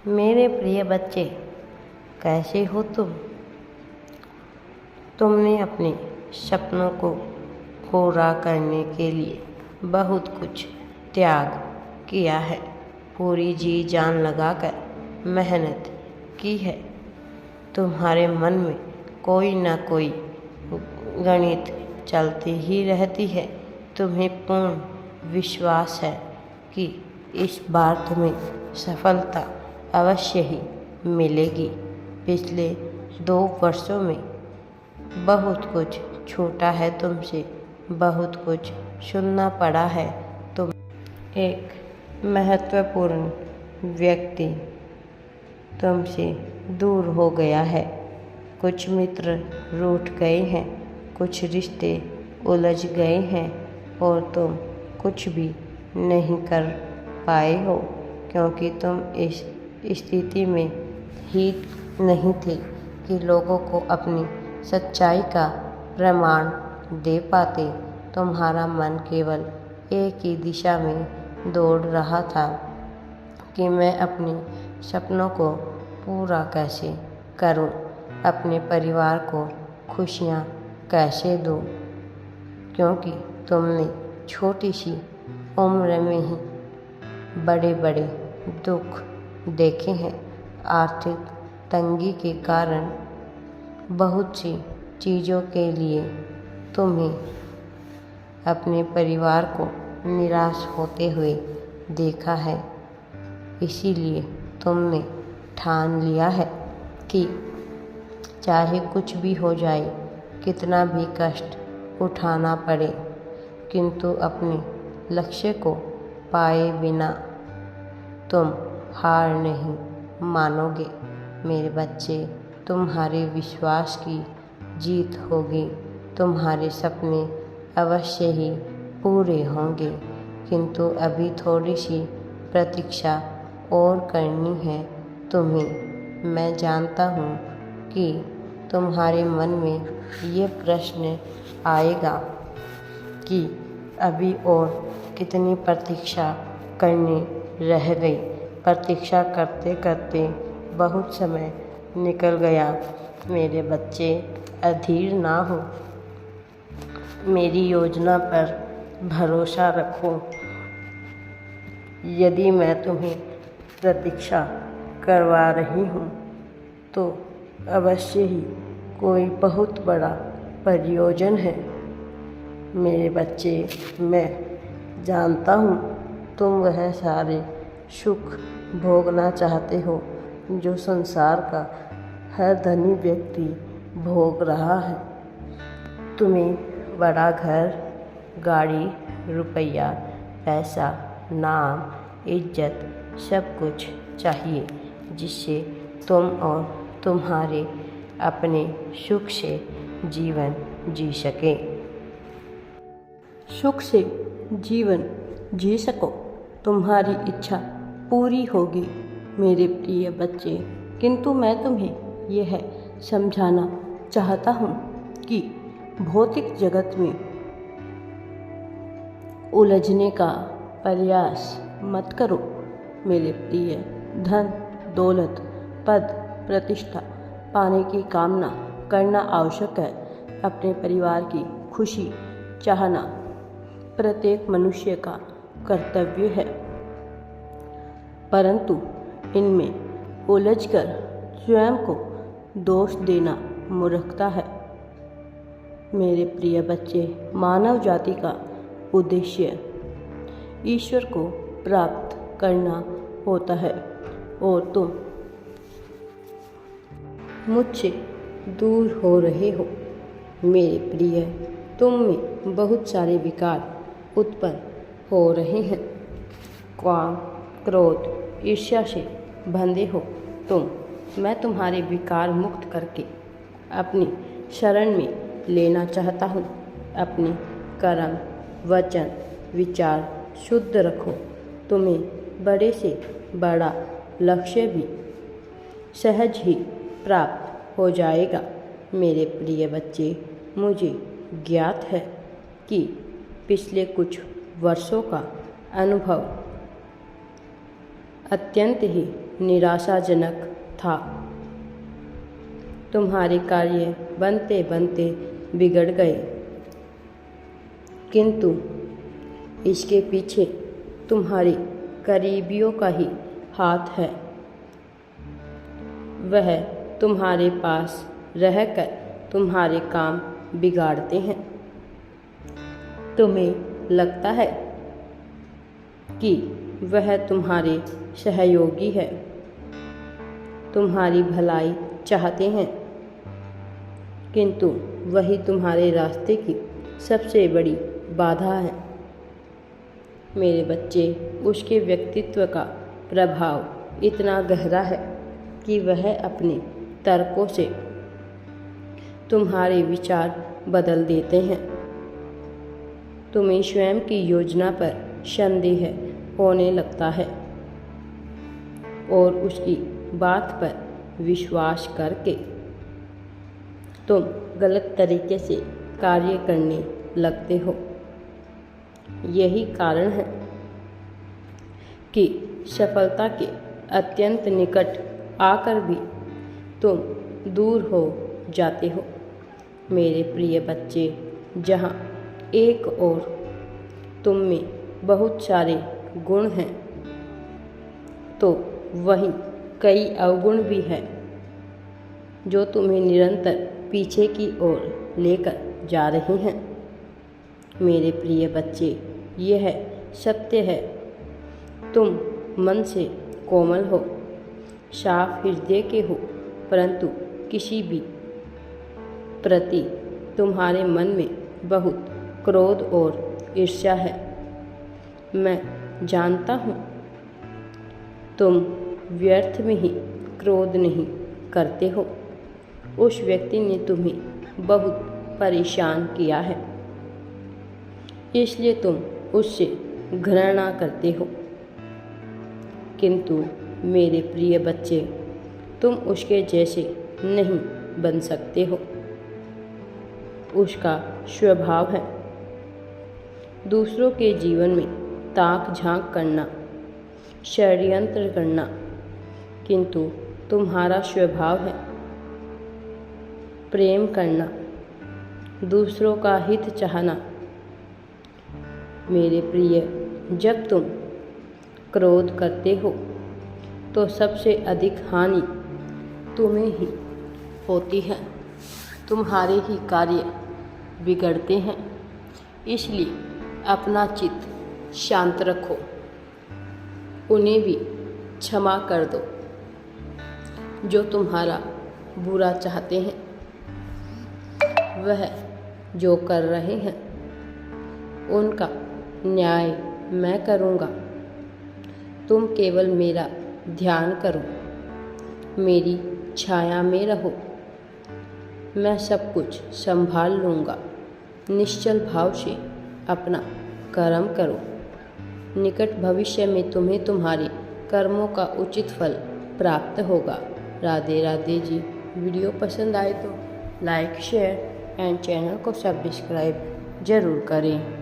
मेरे प्रिय बच्चे, कैसे हो तुम? तुमने अपने सपनों को पूरा करने के लिए बहुत कुछ त्याग किया है, पूरी जी जान लगाकर मेहनत की है। तुम्हारे मन में कोई ना कोई गणित चलती ही रहती है। तुम्हें पूर्ण विश्वास है कि इस बार तुम्हें सफलता अवश्य ही मिलेगी। पिछले 2 वर्षों में बहुत कुछ छूटा है तुमसे, बहुत कुछ सुनना पड़ा है। तुम एक महत्वपूर्ण व्यक्ति तुमसे दूर हो गया है। कुछ मित्र रूठ गए हैं, कुछ रिश्ते उलझ गए हैं और तुम कुछ भी नहीं कर पाए हो, क्योंकि तुम इस स्थिति में ही नहीं थे कि लोगों को अपनी सच्चाई का प्रमाण दे पाते। तुम्हारा मन केवल एक ही दिशा में दौड़ रहा था कि मैं अपने सपनों को पूरा कैसे करूं, अपने परिवार को खुशियां कैसे दूं, क्योंकि तुमने छोटी सी उम्र में ही बड़े बड़े दुख देखे हैं। आर्थिक तंगी के कारण बहुत सी चीज़ों के लिए तुम्हें अपने परिवार को निराश होते हुए देखा है। इसीलिए तुमने ठान लिया है कि चाहे कुछ भी हो जाए, कितना भी कष्ट उठाना पड़े, किंतु अपने लक्ष्य को पाए बिना तुम हार नहीं मानोगे। मेरे बच्चे, तुम्हारे विश्वास की जीत होगी। तुम्हारे सपने अवश्य ही पूरे होंगे, किंतु अभी थोड़ी सी प्रतीक्षा और करनी है तुम्हें। मैं जानता हूँ कि तुम्हारे मन में ये प्रश्न आएगा कि अभी और कितनी प्रतीक्षा करनी रह गई। प्रतीक्षा करते करते बहुत समय निकल गया। मेरे बच्चे, अधीर ना हो, मेरी योजना पर भरोसा रखो। यदि मैं तुम्हें प्रतीक्षा करवा रही हूँ तो अवश्य ही कोई बहुत बड़ा प्रयोजन है। मेरे बच्चे, मैं जानता हूँ तुम वह सारे सुख भोगना चाहते हो जो संसार का हर धनी व्यक्ति भोग रहा है। तुम्हें बड़ा घर, गाड़ी, रुपया, पैसा, नाम, इज्जत, सब कुछ चाहिए, जिससे तुम और तुम्हारे अपने सुख से जीवन जी सके। सुख से जीवन जी सको, तुम्हारी इच्छा पूरी होगी मेरे प्रिय बच्चे। किंतु मैं तुम्हें यह समझाना चाहता हूँ कि भौतिक जगत में उलझने का प्रयास मत करो मेरे प्रिय। धन, दौलत, पद, प्रतिष्ठा पाने की कामना करना आवश्यक है। अपने परिवार की खुशी चाहना प्रत्येक मनुष्य का कर्तव्य है, परंतु इनमें उलझकर स्वयं को दोष देना मूर्खता है। मेरे प्रिय बच्चे, मानव जाति का उद्देश्य ईश्वर को प्राप्त करना होता है और तुम मुझसे दूर हो रहे हो। मेरे प्रिय, तुम में बहुत सारे विकार उत्पन्न हो रहे हैं। काम, क्रोध, ईर्ष्या से बंधे हो मैं तुम्हारे विकार मुक्त करके अपनी शरण में लेना चाहता हूँ। अपने कर्म, वचन, विचार शुद्ध रखो। तुम्हें बड़े से बड़ा लक्ष्य भी सहज ही प्राप्त हो जाएगा। मेरे प्रिय बच्चे, मुझे ज्ञात है कि पिछले कुछ वर्षों का अनुभव अत्यंत ही निराशाजनक था। तुम्हारे कार्य बनते बनते बिगड़ गए, किंतु इसके पीछे तुम्हारे करीबियों का ही हाथ है। वह तुम्हारे पास रहकर तुम्हारे काम बिगाड़ते हैं। तुम्हें लगता है कि वह तुम्हारे सहयोगी है, तुम्हारी भलाई चाहते हैं, किंतु वही तुम्हारे रास्ते की सबसे बड़ी बाधा है। मेरे बच्चे, उसके व्यक्तित्व का प्रभाव इतना गहरा है कि वह अपने तर्कों से तुम्हारे विचार बदल देते हैं। तुम्हें स्वयं की योजना पर संदेह होने लगता है और उसकी बात पर विश्वास करके तुम गलत तरीके से कार्य करने लगते हो। यही कारण है कि सफलता के अत्यंत निकट आकर भी तुम दूर हो जाते हो। मेरे प्रिय बच्चे, जहाँ एक और तुम में बहुत सारे गुण हैं, तो वहीं कई अवगुण भी हैं जो तुम्हें निरंतर पीछे की ओर लेकर जा रही हैं। मेरे प्रिय बच्चे, यह सत्य है, तुम मन से कोमल हो, साफ हृदय के हो, परंतु किसी भी प्रति तुम्हारे मन में बहुत क्रोध और ईर्ष्या है। मैं जानता हूँ तुम व्यर्थ में ही क्रोध नहीं करते हो। उस व्यक्ति ने तुम्हें बहुत परेशान किया है, इसलिए तुम उससे घृणा करते हो, किंतु मेरे प्रिय बच्चे, तुम उसके जैसे नहीं बन सकते हो। उसका स्वभाव है दूसरों के जीवन में ताक झांक करना, षड्यंत्र करना, किंतु तुम्हारा स्वभाव है प्रेम करना, दूसरों का हित चाहना। मेरे प्रिय, जब तुम क्रोध करते हो तो सबसे अधिक हानि तुम्हें ही होती है, तुम्हारे ही कार्य बिगड़ते हैं। इसलिए अपना चित्त शांत रखो, उन्हें भी क्षमा कर दो जो तुम्हारा बुरा चाहते हैं। वह जो कर रहे हैं उनका न्याय मैं करूँगा। तुम केवल मेरा ध्यान करो, मेरी छाया में रहो, मैं सब कुछ संभाल लूँगा। निश्चल भाव से अपना कर्म करो, निकट भविष्य में तुम्हें तुम्हारे कर्मों का उचित फल प्राप्त होगा। राधे राधे जी। वीडियो पसंद आए तो लाइक, शेयर एंड चैनल को सब्सक्राइब जरूर करें।